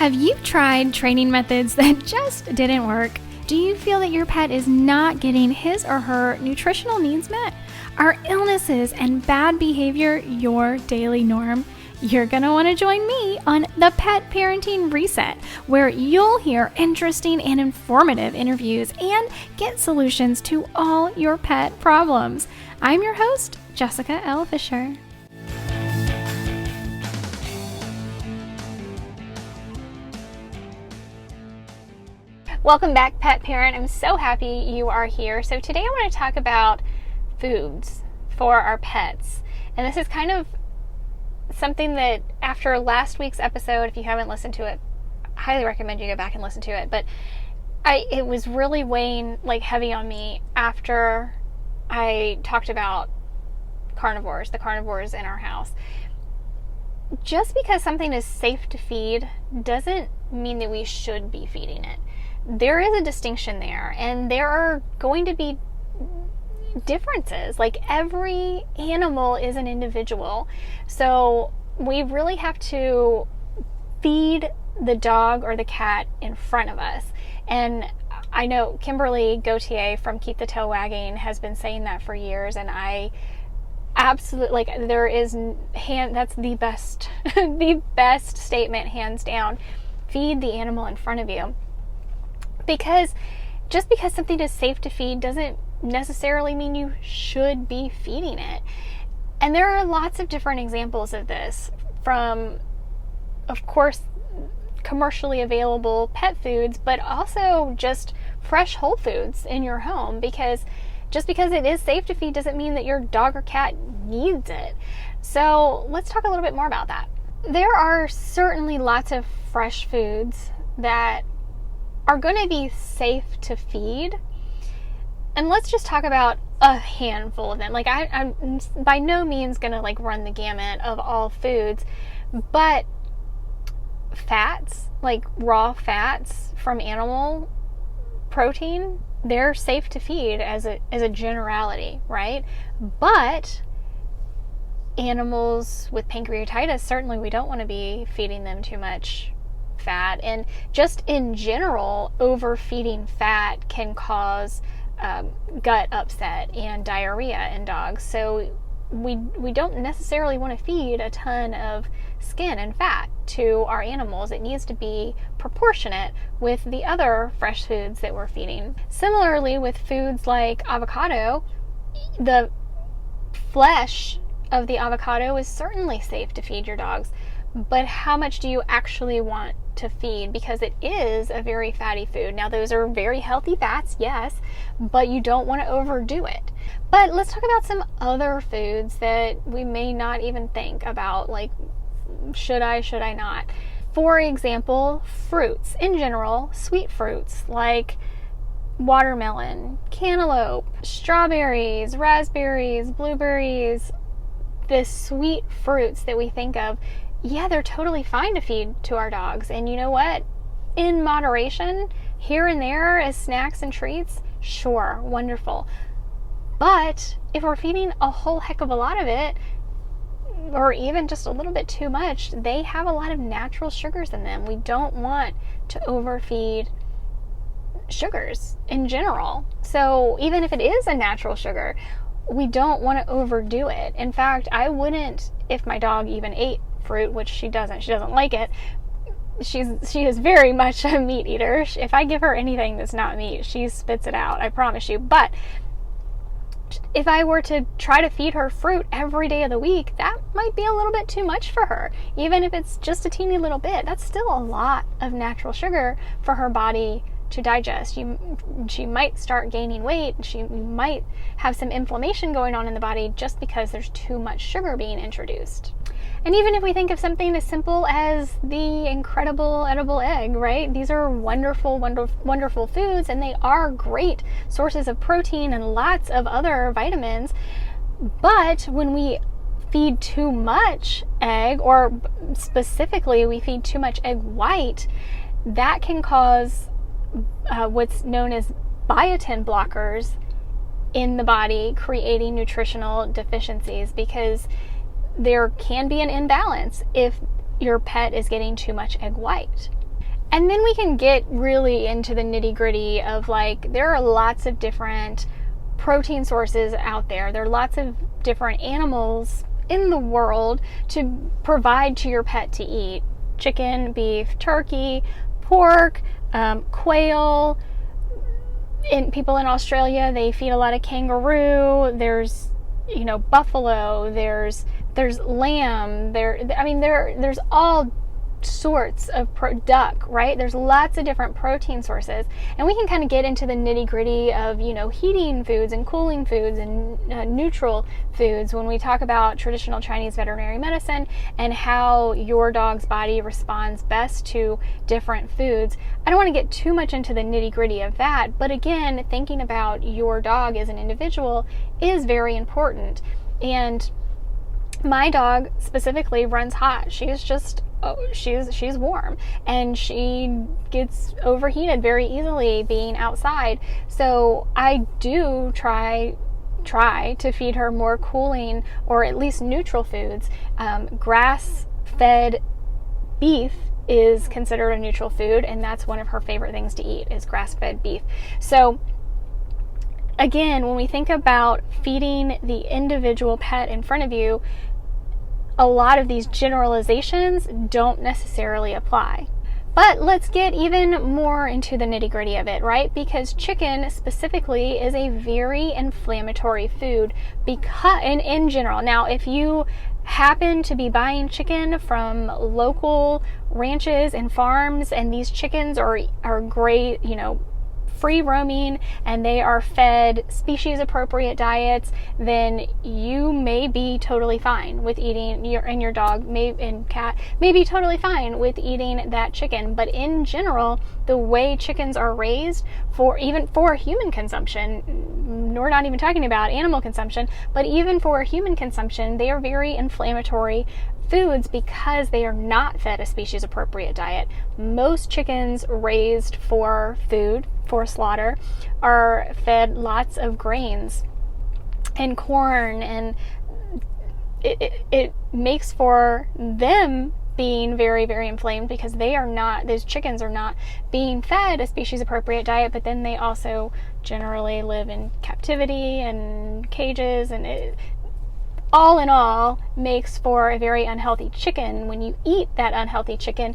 Have you tried training methods that just didn't work? Do you feel that your pet is not getting his or her nutritional needs met? Are illnesses and bad behavior your daily norm? You're going to want to join me on the Pet Parenting Reset, where you'll hear interesting and informative interviews and get solutions to all your pet problems. I'm your host, Jessica L. Fisher. Welcome back, pet parent. I'm so happy you are here. So today I want to talk about foods for our pets. And this is kind of something that after last week's episode, if you haven't listened to it, I highly recommend you go back and listen to it. But it was really weighing heavy on me after I talked about the carnivores in our house. Just because something is safe to feed doesn't mean that we should be feeding it. There is a distinction there, and there are going to be differences. Every animal is an individual. So we really have to feed the dog or the cat in front of us. And I know Kimberly Gauthier from Keep the Tail Wagging has been saying that for years, and I absolutely, that's the best, the best statement, hands down. Feed the animal in front of you. Because just because something is safe to feed doesn't necessarily mean you should be feeding it. And there are lots of different examples of this, from, of course, commercially available pet foods, but also just fresh whole foods in your home. Because just because it is safe to feed doesn't mean that your dog or cat needs it. So let's talk a little bit more about that. There are certainly lots of fresh foods that are going to be safe to feed. And let's just talk about a handful of them. I'm by no means going to run the gamut of all foods, but fats, raw fats from animal protein, they're safe to feed as a generality, right? But animals with pancreatitis, certainly we don't want to be feeding them too much fat. And just in general, overfeeding fat can cause gut upset and diarrhea in dogs. So we don't necessarily want to feed a ton of skin and fat to our animals. It needs to be proportionate with the other fresh foods that we're feeding. Similarly, with foods like avocado, the flesh of the avocado is certainly safe to feed your dogs. But how much do you actually want to feed? Because it is a very fatty food. Now, those are very healthy fats, yes, but you don't want to overdo it. But let's talk about some other foods that we may not even think about, should I not? For example, fruits in general, sweet fruits like watermelon, cantaloupe, strawberries, raspberries, blueberries, the sweet fruits that we think of. Yeah, they're totally fine to feed to our dogs. And you know what? In moderation, here and there as snacks and treats, sure, wonderful. But if we're feeding a whole heck of a lot of it, or even just a little bit too much, they have a lot of natural sugars in them. We don't want to overfeed sugars in general. So even if it is a natural sugar, we don't want to overdo it. In fact, I wouldn't, if my dog even ate fruit, which she doesn't like it. She is very much a meat eater. If I give her anything that's not meat, she spits it out, I promise you. But if I were to try to feed her fruit every day of the week, that might be a little bit too much for her. Even if it's just a teeny little bit, that's still a lot of natural sugar for her body to digest. She might start gaining weight. She might have some inflammation going on in the body just because there's too much sugar being introduced. And even if we think of something as simple as the incredible edible egg, right? These are wonderful, wonderful, wonderful foods, and they are great sources of protein and lots of other vitamins. But when we feed too much egg, or specifically we feed too much egg white, that can cause what's known as biotin blockers in the body, creating nutritional deficiencies, because there can be an imbalance if your pet is getting too much egg white. And then we can get really into the nitty gritty of like, there are lots of different protein sources out there. There are lots of different animals in the world to provide to your pet to eat. Chicken, beef, turkey, pork, quail. People in Australia, they feed a lot of kangaroo. There's, buffalo. There's lamb. There's all sorts of duck, right? There's lots of different protein sources, and we can kind of get into the nitty gritty of heating foods and cooling foods and neutral foods when we talk about traditional Chinese veterinary medicine and how your dog's body responds best to different foods. I don't want to get too much into the nitty gritty of that, but again, thinking about your dog as an individual is very important. And my dog specifically runs hot. She's warm, and she gets overheated very easily being outside. So I do try to feed her more cooling or at least neutral foods. Grass-fed beef is considered a neutral food, and that's one of her favorite things to eat is grass-fed beef. So again, when we think about feeding the individual pet in front of you, a lot of these generalizations don't necessarily apply. But let's get even more into the nitty-gritty of it, right? Because chicken specifically is a very inflammatory food in general. Now, if you happen to be buying chicken from local ranches and farms, and these chickens are great, free roaming, and they are fed species appropriate diets, then you may be totally fine with eating, your dog and cat may be totally fine with eating that chicken. But in general, the way chickens are raised for human consumption, we're not even talking about animal consumption, but even for human consumption, they are very inflammatory foods because they are not fed a species appropriate diet. Most chickens raised for food, for slaughter, are fed lots of grains and corn, and it makes for them being very, very inflamed because those chickens are not being fed a species appropriate diet, but then they also generally live in captivity and cages, and it all in all makes for a very unhealthy chicken. When you eat that unhealthy chicken,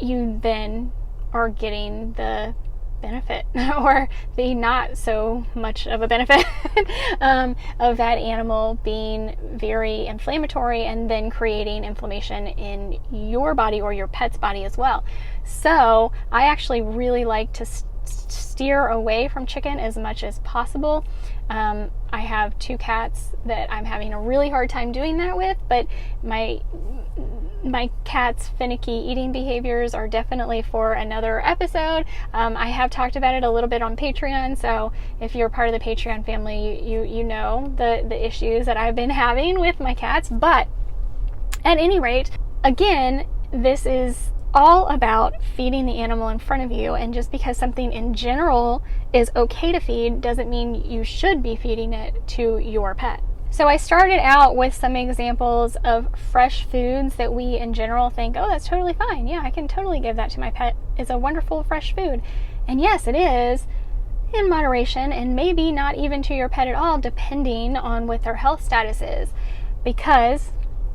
you then are getting the benefit or the not so much of a benefit of that animal being very inflammatory and then creating inflammation in your body or your pet's body as well. So I actually really like to steer away from chicken as much as possible. I have 2 cats that I'm having a really hard time doing that with, but my cat's finicky eating behaviors are definitely for another episode. I have talked about it a little bit on Patreon, so if you're part of the Patreon family, you know the issues that I've been having with my cats. But at any rate, again, this is all about feeding the animal in front of you, and just because something in general is okay to feed doesn't mean you should be feeding it to your pet. So I started out with some examples of fresh foods that we in general think, oh, that's totally fine. Yeah, I can totally give that to my pet. It's a wonderful fresh food. And yes, it is, in moderation, and maybe not even to your pet at all, depending on what their health status is, because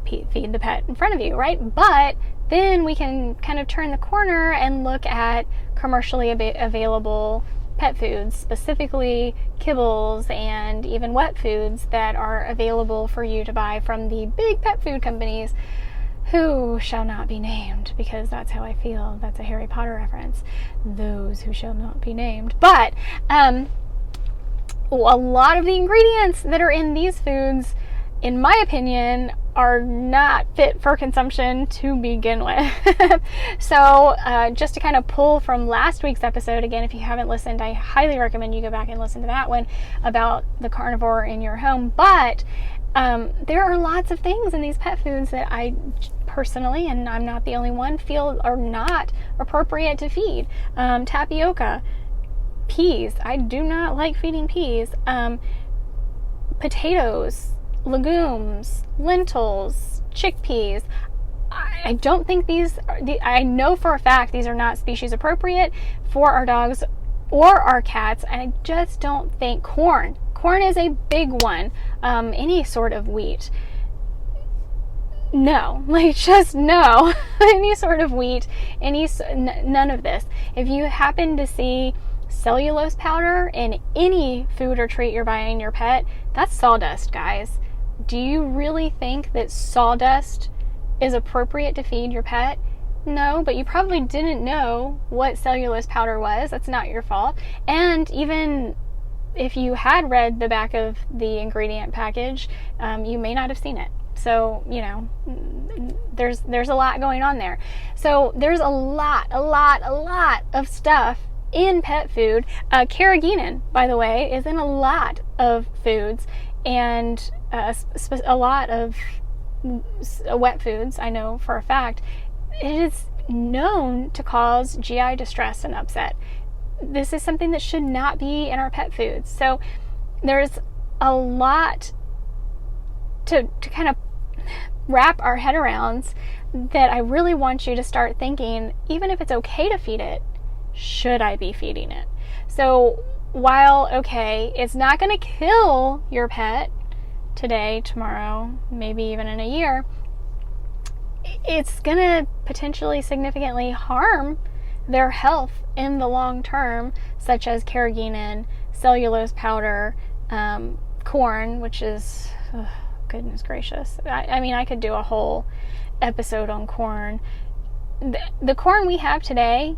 feed the pet in front of you, right? But then we can kind of turn the corner and look at commercially available pet foods, specifically kibbles and even wet foods that are available for you to buy from the big pet food companies who shall not be named, because that's how I feel. That's a Harry Potter reference. Those who shall not be named. But a lot of the ingredients that are in these foods, in my opinion, are not fit for consumption to begin with. So just to kind of pull from last week's episode, again, if you haven't listened, I highly recommend you go back and listen to that one about the carnivore in your home. But there are lots of things in these pet foods that I personally, and I'm not the only one, feel are not appropriate to feed. Tapioca, peas. I do not like feeding peas. Potatoes, legumes, lentils, chickpeas. I don't think I know for a fact these are not species appropriate for our dogs or our cats. And I just don't think corn is a big one. Any sort of wheat. No, like just no. Any sort of wheat, none of this. If you happen to see cellulose powder in any food or treat you're buying your pet, that's sawdust, guys. Do you really think that sawdust is appropriate to feed your pet? No, but you probably didn't know what cellulose powder was. That's not your fault. And even if you had read the back of the ingredient package, you may not have seen it. So, you know, there's a lot going on there. So there's a lot of stuff in pet food. Carrageenan, by the way, is in a lot of foods, and a lot of wet foods, I know for a fact. It is known to cause GI distress and upset. This is something that should not be in our pet foods. So there's a lot to kind of wrap our head around that I really want you to start thinking, even if it's okay to feed it, should I be feeding it? So while, okay, it's not going to kill your pet today, tomorrow, maybe even in a year, it's going to potentially significantly harm their health in the long term, such as carrageenan, cellulose powder, corn, which is, goodness gracious. I mean, I could do a whole episode on corn. The corn we have today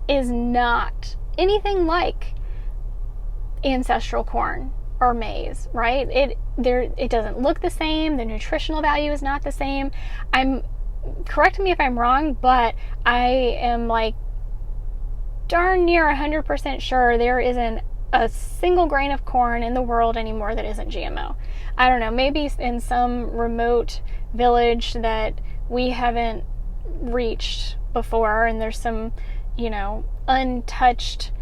is not anything like ancestral corn or maize, right? It doesn't look the same. The nutritional value is not the same. Correct me if I'm wrong, but I am like darn near 100% sure there isn't a single grain of corn in the world anymore that isn't GMO. I don't know, maybe in some remote village that we haven't reached before, and there's some, you know, untouched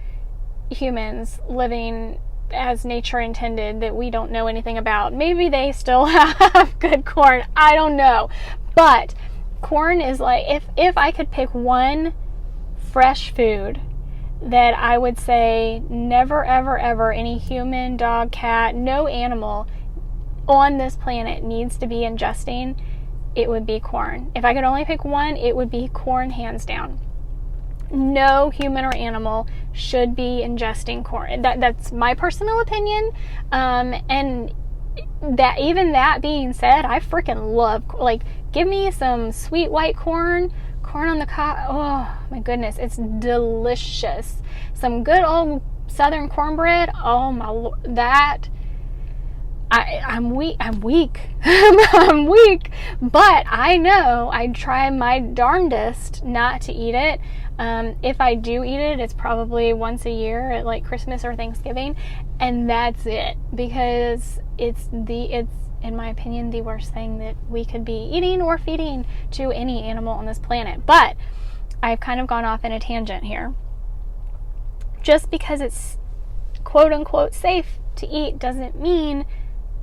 humans living as nature intended that we don't know anything about. Maybe they still have good corn. I don't know. But corn is like, if I could pick one fresh food that I would say never, ever, ever any human, dog, cat, no animal on this planet needs to be ingesting, it would be corn. If I could only pick one, it would be corn, hands down. No human or animal should be ingesting corn. That's my personal opinion. And that being said, I freaking love, like, give me some sweet white corn on the cob. Oh my goodness, it's delicious. Some good old southern cornbread. Oh my, that. I'm weak. I'm weak, but I know I try my darndest not to eat it. If I do eat it, it's probably once a year at like Christmas or Thanksgiving, and that's it, because it's in my opinion the worst thing that we could be eating or feeding to any animal on this planet. But I've kind of gone off in a tangent here. Just because it's quote unquote safe to eat doesn't mean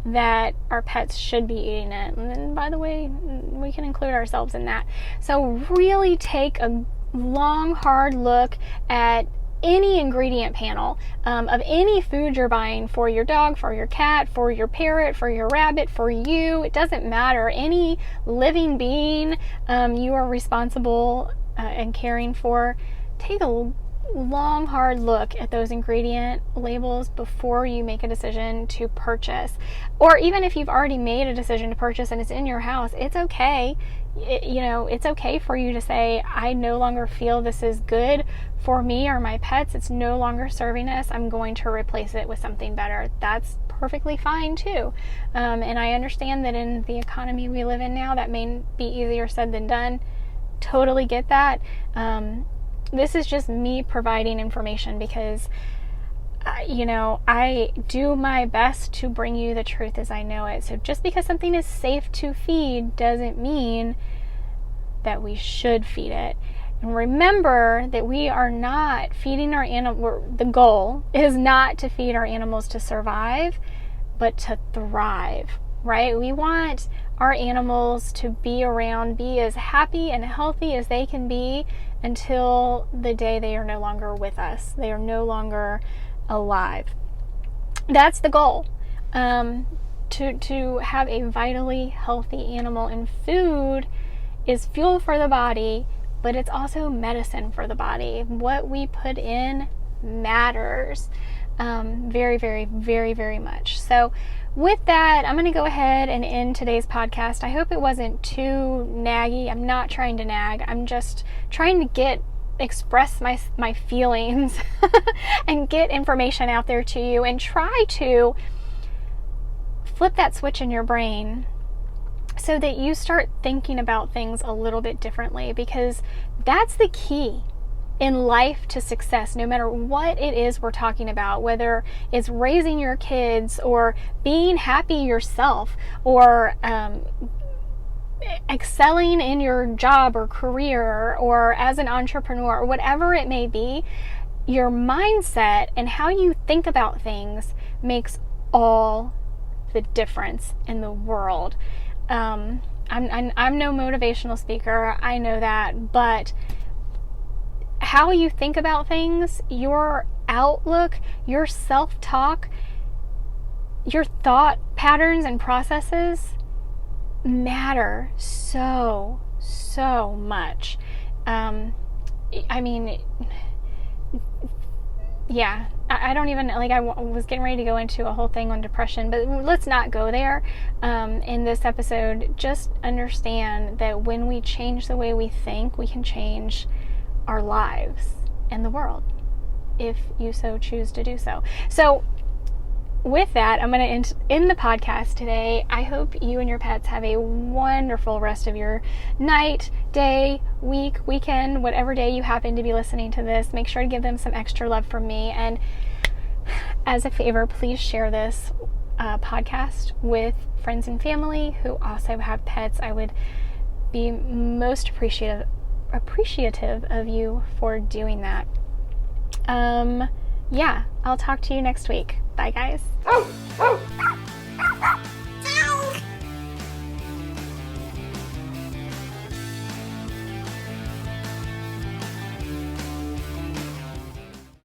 that our pets should be eating it. And then, by the way, we can include ourselves in that. So really take a long, hard look at any ingredient panel of any food you're buying for your dog, for your cat, for your parrot, for your rabbit, for you. It doesn't matter. Any living being you are responsible and caring for. Take a long, hard look at those ingredient labels before you make a decision to purchase. Or even if you've already made a decision to purchase and it's in your house, it's okay. It's okay for you to say, I no longer feel this is good for me or my pets. It's no longer serving us. I'm going to replace it with something better. That's perfectly fine too. And I understand that in the economy we live in now, that may be easier said than done. Totally get that. This is just me providing information because, I do my best to bring you the truth as I know it. So just because something is safe to feed doesn't mean that we should feed it. And remember that we are not feeding our animal. The goal is not to feed our animals to survive, but to thrive, right? We want our animals to be around, be as happy and healthy as they can be until the day they are no longer with us. They are no longer alive. That's the goal. To have a vitally healthy animal, and food is fuel for the body, but it's also medicine for the body. What we put in matters very, very, very, very much. So with that, I'm going to go ahead and end today's podcast. I hope it wasn't too naggy. I'm not trying to nag. I'm just trying to express my feelings and get information out there to you, and try to flip that switch in your brain so that you start thinking about things a little bit differently, because that's the key in life to success, no matter what it is we're talking about, whether it's raising your kids or being happy yourself or excelling in your job or career or as an entrepreneur or whatever it may be. Your mindset and how you think about things makes all the difference in the world. I'm no motivational speaker, I know that, but how you think about things, your outlook, your self-talk, your thought patterns and processes matter so much. I don't even, I was getting ready to go into a whole thing on depression, but let's not go there in this episode. Just understand that when we change the way we think, we can change our lives and the world, if you so choose to do so. So with that, I'm going to end the podcast today. I hope you and your pets have a wonderful rest of your night, day, week, weekend, whatever day you happen to be listening to this. Make sure to give them some extra love from me. And as a favor, please share this podcast with friends and family who also have pets. I would be most appreciative of you for doing that. I'll talk to you next week. Bye, guys.